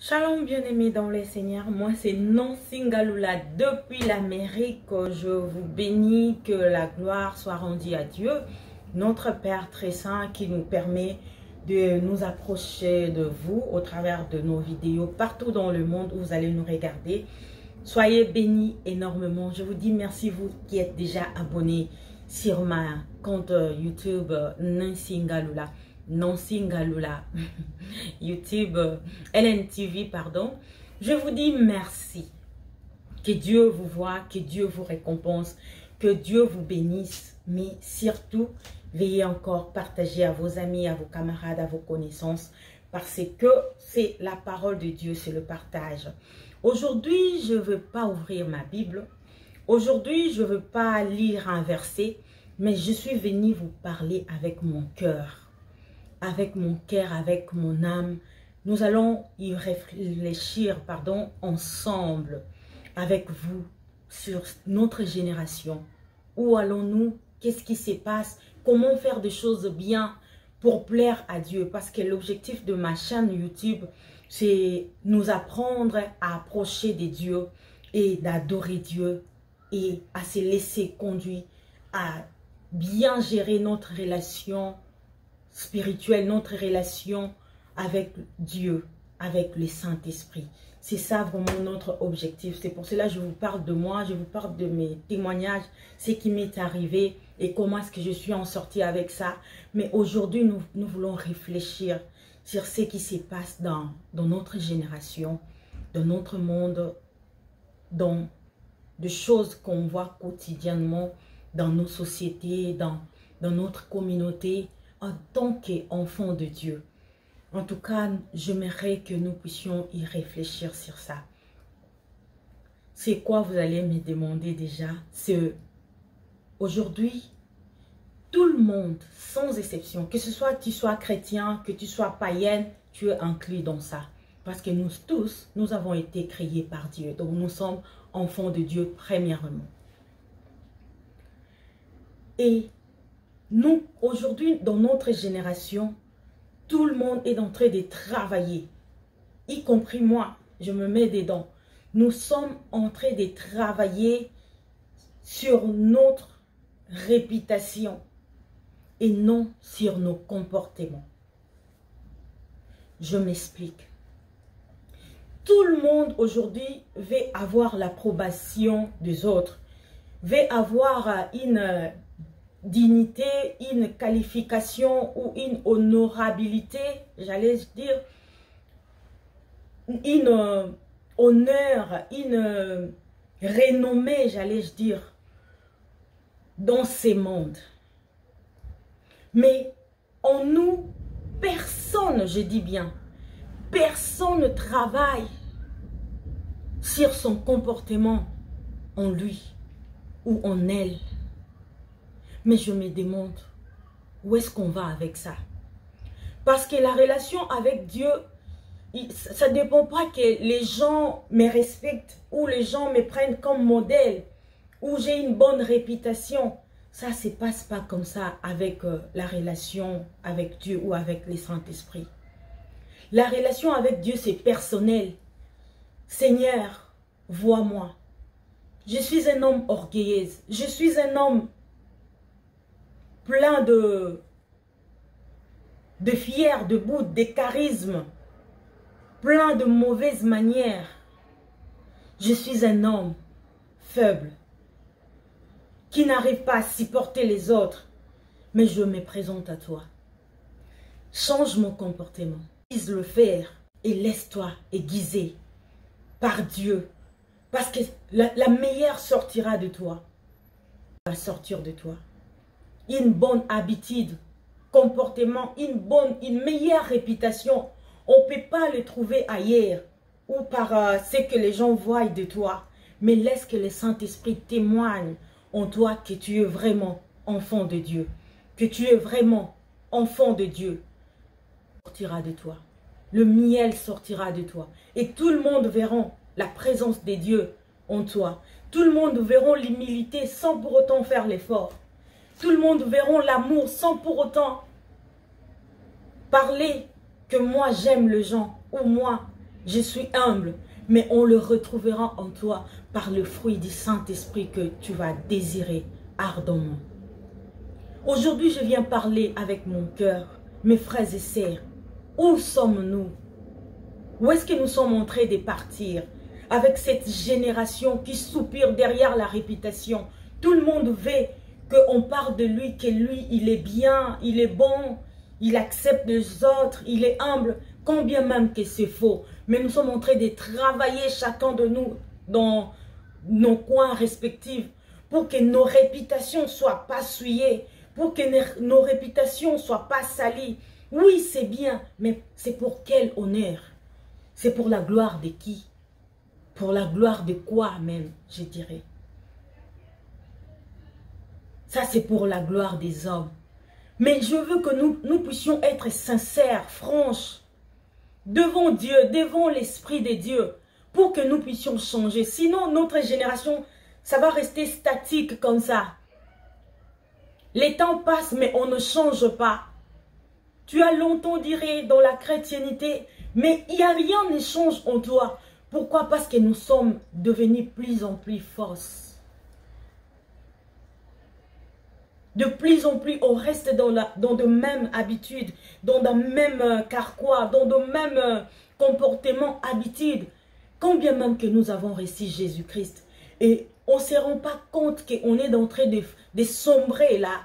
Shalom bien-aimés dans le Seigneur, moi c'est Nancy Ngaloula depuis l'Amérique. Je vous bénis, que la gloire soit rendue à Dieu, notre Père très saint qui nous permet de nous approcher de vous au travers de nos vidéos partout dans le monde où vous allez nous regarder. Soyez bénis énormément. Je vous dis merci vous qui êtes déjà abonnés sur ma compte YouTube Nancy Ngaloula. Nancy Ngaloula, YouTube, LNTV, pardon. Je vous dis merci. Que Dieu vous voie, que Dieu vous récompense, que Dieu vous bénisse. Mais surtout, veillez encore partager à vos amis, à vos camarades, à vos connaissances. Parce que c'est la parole de Dieu, c'est le partage. Aujourd'hui, je ne veux pas ouvrir ma Bible. Aujourd'hui, je ne veux pas lire un verset. Mais je suis venue vous parler avec mon cœur. Avec mon cœur, avec mon âme, nous allons y réfléchir, ensemble, avec vous, sur notre génération. Où allons-nous? Qu'est-ce qui se passe? Comment faire des choses bien pour plaire à Dieu? Parce que l'objectif de ma chaîne YouTube, c'est nous apprendre à approcher de Dieu et d'adorer Dieu et à se laisser conduire, à bien gérer notre relation spirituelle, notre relation avec Dieu, avec le Saint-Esprit. C'est ça vraiment notre objectif. C'est pour cela que je vous parle de moi, je vous parle de mes témoignages, ce qui m'est arrivé et comment est-ce que je suis en sortie avec ça. Mais aujourd'hui, nous voulons réfléchir sur ce qui se passe dans notre génération, dans notre monde, dans des choses qu'on voit quotidiennement dans nos sociétés, dans notre communauté, en tant qu'enfant de Dieu. En tout cas, j'aimerais que nous puissions y réfléchir sur ça. C'est quoi vous allez me demander déjà? C'est aujourd'hui, tout le monde, sans exception, que ce soit tu sois chrétien, que tu sois païenne, tu es inclus dans ça. Parce que nous tous, nous avons été créés par Dieu. Donc nous sommes enfants de Dieu premièrement. Et nous, aujourd'hui, dans notre génération, tout le monde est en train de travailler. Y compris moi, je me mets dedans. Nous sommes en train de travailler sur notre réputation et non sur nos comportements. Je m'explique. Tout le monde aujourd'hui veut avoir l'approbation des autres, veut avoir une dignité, une qualification ou une honorabilité, j'allais dire, une honneur, une renommée, j'allais dire, dans ces mondes. Mais en nous, personne, je dis bien, personne ne travaille sur son comportement en lui ou en elle. Mais je me demande, où est-ce qu'on va avec ça? Parce que la relation avec Dieu, ça ne dépend pas que les gens me respectent ou les gens me prennent comme modèle ou j'ai une bonne réputation. Ça ne se passe pas comme ça avec la relation avec Dieu ou avec le Saint-Esprit. La relation avec Dieu, c'est personnel. Seigneur, vois-moi. Je suis un homme orgueilleux. Je suis un homme plein de fier, de bout, de charisme, plein de mauvaises manières. Je suis un homme faible, qui n'arrive pas à supporter les autres, mais je me présente à toi. Change mon comportement, vise le faire et laisse-toi aiguiser par Dieu, parce que la meilleure sortira de toi, va sortir de toi. Une bonne habitude, comportement, une meilleure réputation. On ne peut pas le trouver ailleurs ou par ce que les gens voient de toi. Mais laisse que le Saint-Esprit témoigne en toi que tu es vraiment enfant de Dieu. Que tu es vraiment enfant de Dieu. Sortira de toi. Le miel sortira de toi. Et tout le monde verra la présence de Dieu en toi. Tout le monde verra l'humilité sans pour autant faire l'effort. Tout le monde verra l'amour sans pour autant parler que moi j'aime les gens ou moi je suis humble, mais on le retrouvera en toi par le fruit du Saint-Esprit que tu vas désirer ardemment. Aujourd'hui, je viens parler avec mon cœur, mes frères et sœurs. Où sommes-nous? Où est-ce que nous sommes en train de partir avec cette génération qui soupire derrière la réputation? Tout le monde veut qu'on parle de lui, que lui, il est bien, il est bon, il accepte les autres, il est humble, combien même que c'est faux. Mais nous sommes en train de travailler chacun de nous dans nos coins respectifs pour que nos réputations ne soient pas souillées, pour que nos réputations ne soient pas salies. Oui, c'est bien, mais c'est pour quel honneur? C'est pour la gloire de qui? Pour la gloire de quoi même, je dirais. Ça, c'est pour la gloire des hommes. Mais je veux que nous puissions être sincères, franches, devant Dieu, devant l'Esprit de Dieu, pour que nous puissions changer. Sinon, notre génération, ça va rester statique comme ça. Les temps passent, mais on ne change pas. Tu as longtemps duré dans la chrétienté, mais il n'y a rien ne change en toi. Pourquoi? Parce que nous sommes devenus plus en plus fausses. De plus en plus, on reste dans de mêmes habitudes, dans de mêmes carquois, dans de mêmes comportements, habitudes. Combien même que nous avons reçu Jésus-Christ. Et on ne se rend pas compte qu'on est en train de sombrer là.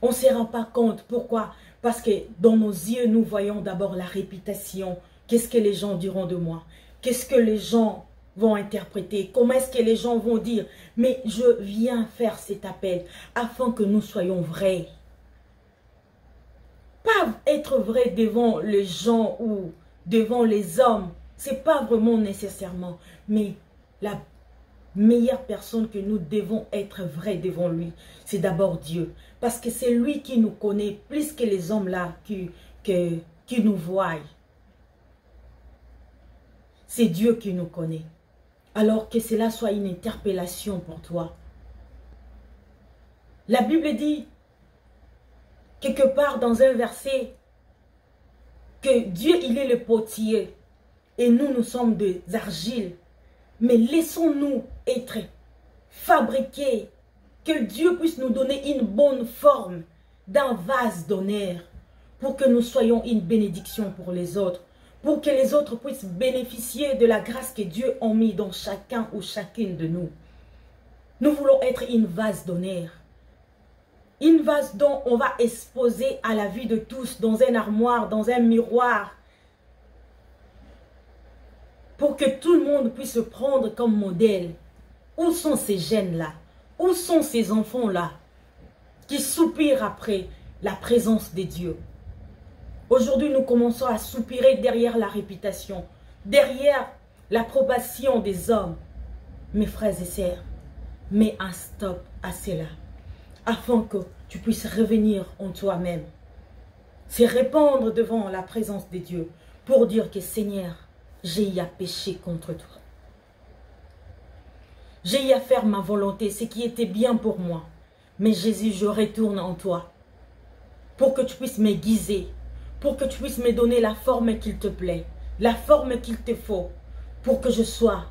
On ne se rend pas compte. Pourquoi? Parce que dans nos yeux, nous voyons d'abord la réputation. Qu'est-ce que les gens diront de moi? Qu'est-ce que les gens vont interpréter? Comment est-ce que les gens vont dire? Mais je viens faire cet appel afin que nous soyons vrais. Pas être vrai devant les gens ou devant les hommes. Ce n'est pas vraiment nécessairement. Mais la meilleure personne que nous devons être vrai devant lui, c'est d'abord Dieu. Parce que c'est lui qui nous connaît plus que les hommes là qui nous voient. C'est Dieu qui nous connaît. Alors que cela soit une interpellation pour toi. La Bible dit, quelque part dans un verset, que Dieu, il est le potier et nous sommes des argiles. Mais laissons-nous être fabriqués, que Dieu puisse nous donner une bonne forme d'un vase d'honneur pour que nous soyons une bénédiction pour les autres. Pour que les autres puissent bénéficier de la grâce que Dieu a mis dans chacun ou chacune de nous. Nous voulons être une vase d'honneur. Une vase dont on va exposer à la vue de tous, dans un armoire, dans un miroir. Pour que tout le monde puisse se prendre comme modèle. Où sont ces jeunes-là? Où sont ces enfants-là? Qui soupirent après la présence de Dieu. Aujourd'hui, nous commençons à soupirer derrière la réputation, derrière l'approbation des hommes. Mes frères et sœurs, mets un stop à cela, afin que tu puisses revenir en toi-même. C'est répandre devant la présence de Dieu pour dire que Seigneur, j'ai eu à pécher contre toi. J'ai eu à faire ma volonté, ce qui était bien pour moi. Mais Jésus, je retourne en toi pour que tu puisses m'aiguiser, pour que tu puisses me donner la forme qu'il te plaît, la forme qu'il te faut, pour que je sois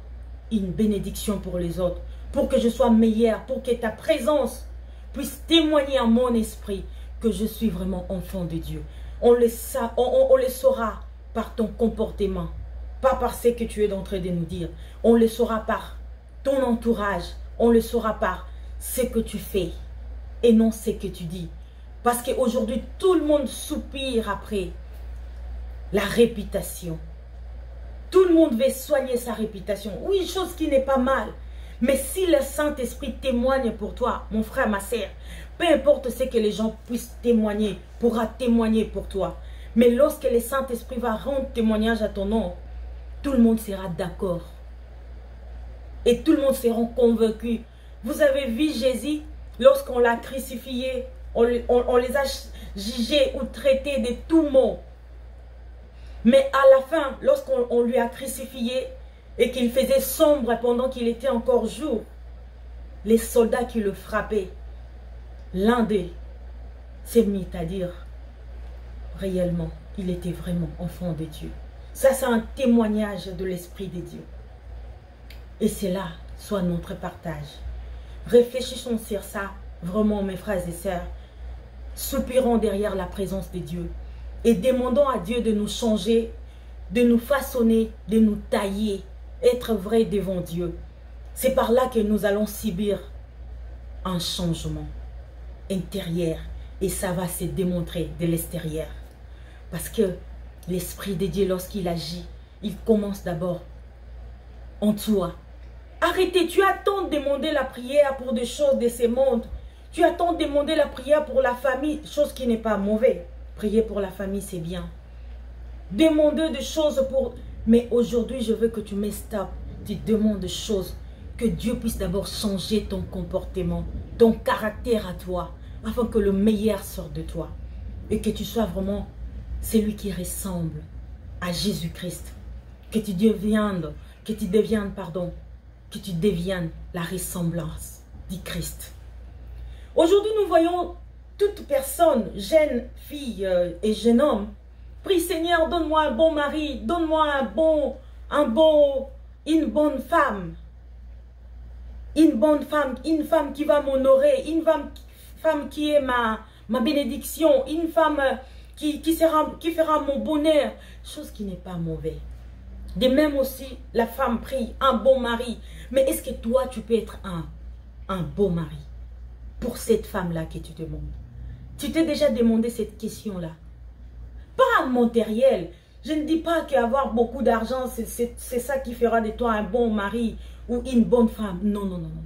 une bénédiction pour les autres, pour que je sois meilleur, pour que ta présence puisse témoigner à mon esprit que je suis vraiment enfant de Dieu. On le saura par ton comportement, pas par ce que tu es en train de nous dire. On le saura par ton entourage, on le saura par ce que tu fais et non ce que tu dis. Parce qu'aujourd'hui, tout le monde soupire après la réputation. Tout le monde veut soigner sa réputation. Oui, chose qui n'est pas mal. Mais si le Saint-Esprit témoigne pour toi, mon frère, ma sœur, peu importe ce que les gens puissent témoigner, pourra témoigner pour toi. Mais lorsque le Saint-Esprit va rendre témoignage à ton nom, tout le monde sera d'accord. Et tout le monde sera convaincu. Vous avez vu Jésus, lorsqu'on l'a crucifié, on les a jugés ou traités de tout maux. Mais à la fin, lorsqu'on lui a crucifié et qu'il faisait sombre pendant qu'il était encore jour, les soldats qui le frappaient, l'un d'eux s'est mis à dire réellement, il était vraiment enfant de Dieu. Ça, c'est un témoignage de l'Esprit de Dieu. Et c'est là, soit notre partage. Réfléchissons sur ça, vraiment, mes frères et sœurs. Soupirons derrière la présence de Dieu. Et demandons à Dieu de nous changer, de nous façonner, de nous tailler, être vrai devant Dieu. C'est par là que nous allons subir un changement intérieur. Et ça va se démontrer de l'extérieur. Parce que l'Esprit de Dieu, lorsqu'il agit, il commence d'abord en toi. Arrêtez, tu attends de demander la prière pour des choses de ce monde. Tu attends de demander la prière pour la famille, chose qui n'est pas mauvaise. Prier pour la famille, c'est bien. Demander des choses pour... Mais aujourd'hui, je veux que tu me stoppes. Tu demandes des choses. Que Dieu puisse d'abord changer ton comportement, ton caractère à toi, afin que le meilleur sorte de toi. Et que tu sois vraiment celui qui ressemble à Jésus-Christ. Que tu deviennes, la ressemblance du Christ. Aujourd'hui, nous voyons toute personne, jeune fille et jeune homme, prie Seigneur, donne-moi un bon mari, donne-moi une bonne femme. Une bonne femme, une femme qui va m'honorer, une femme qui est ma bénédiction, une femme qui fera mon bonheur. Chose qui n'est pas mauvaise. De même aussi, la femme prie un bon mari. Mais est-ce que toi, tu peux être un beau mari pour cette femme-là que tu demandes? Tu t'es déjà demandé cette question-là? Pas matériel. Je ne dis pas qu'avoir beaucoup d'argent, c'est ça qui fera de toi un bon mari ou une bonne femme. Non, non, non, non.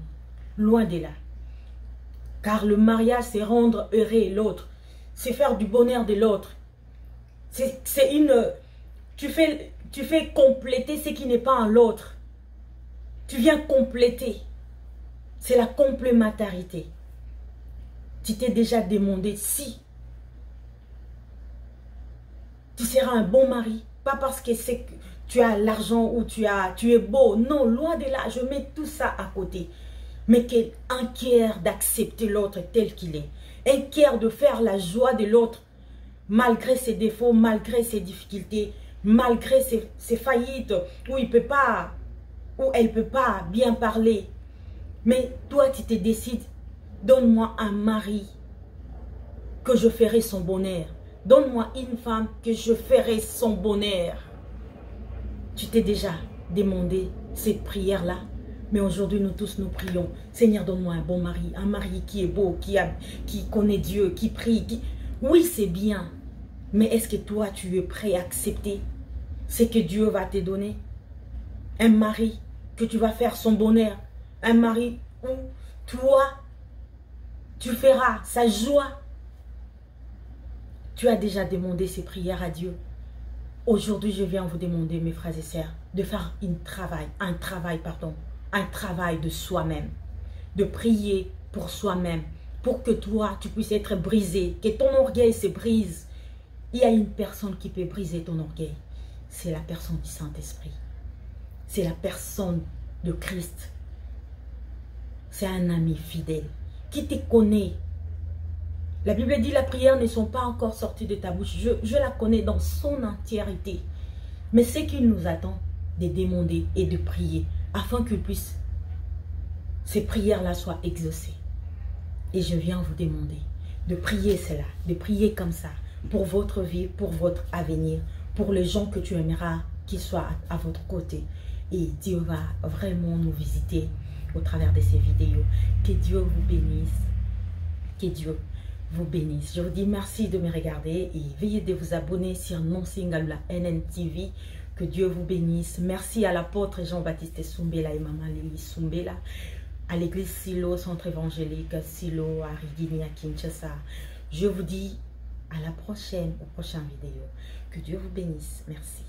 Loin de là. Car le mariage, c'est rendre heureux l'autre. C'est faire du bonheur de l'autre. C'est une... Tu fais compléter ce qui n'est pas en l'autre. Tu viens compléter. C'est la complémentarité. Tu t'es déjà demandé si tu seras un bon mari. Pas parce que tu as l'argent ou tu es beau. Non, loin de là. Je mets tout ça à côté. Mais un cœur d'accepter l'autre tel qu'il est. Un cœur de faire la joie de l'autre. Malgré ses défauts, malgré ses difficultés. Malgré ses faillites, où il peut pas, où elle ne peut pas bien parler. Mais toi, tu te décides, donne-moi un mari que je ferai son bonheur. Donne-moi une femme que je ferai son bonheur. Tu t'es déjà demandé cette prière-là. Mais aujourd'hui, nous tous, nous prions. Seigneur, donne-moi un bon mari qui est beau, qui connaît Dieu, qui prie. Oui, c'est bien. Mais est-ce que toi, tu es prêt à accepter ce que Dieu va te donner? Un mari que tu vas faire son bonheur. Un mari où toi, tu feras sa joie. Tu as déjà demandé ces prières à Dieu. Aujourd'hui, je viens vous demander, mes frères et sœurs, de faire un travail de soi-même. De prier pour soi-même. Pour que toi, tu puisses être brisé. Que ton orgueil se brise. Il y a une personne qui peut briser ton orgueil. C'est la personne du Saint-Esprit. C'est la personne de Christ. C'est un ami fidèle qui te connaît. La Bible dit, la prière ne sont pas encore sorties de ta bouche. Je la connais dans son entièreté. Mais ce qu'il nous attend, de demander et de prier, afin que ces prières-là soient exaucées. Et je viens vous demander de prier cela, de prier comme ça, pour votre vie, pour votre avenir, pour les gens que tu aimeras qu'ils soient à votre côté. Et Dieu va vraiment nous visiter au travers de ces vidéos. Que Dieu vous bénisse. Que Dieu vous bénisse. Je vous dis merci de me regarder et veuillez de vous abonner sur Nonsi Ngalula NNTV. Que Dieu vous bénisse. Merci à l'apôtre Jean-Baptiste Soumbela et Maman Lily Soumbela. À l'église Silo, centre évangélique Silo, à Rigini, à Kinshasa. Je vous dis à la prochaine vidéo. Que Dieu vous bénisse. Merci.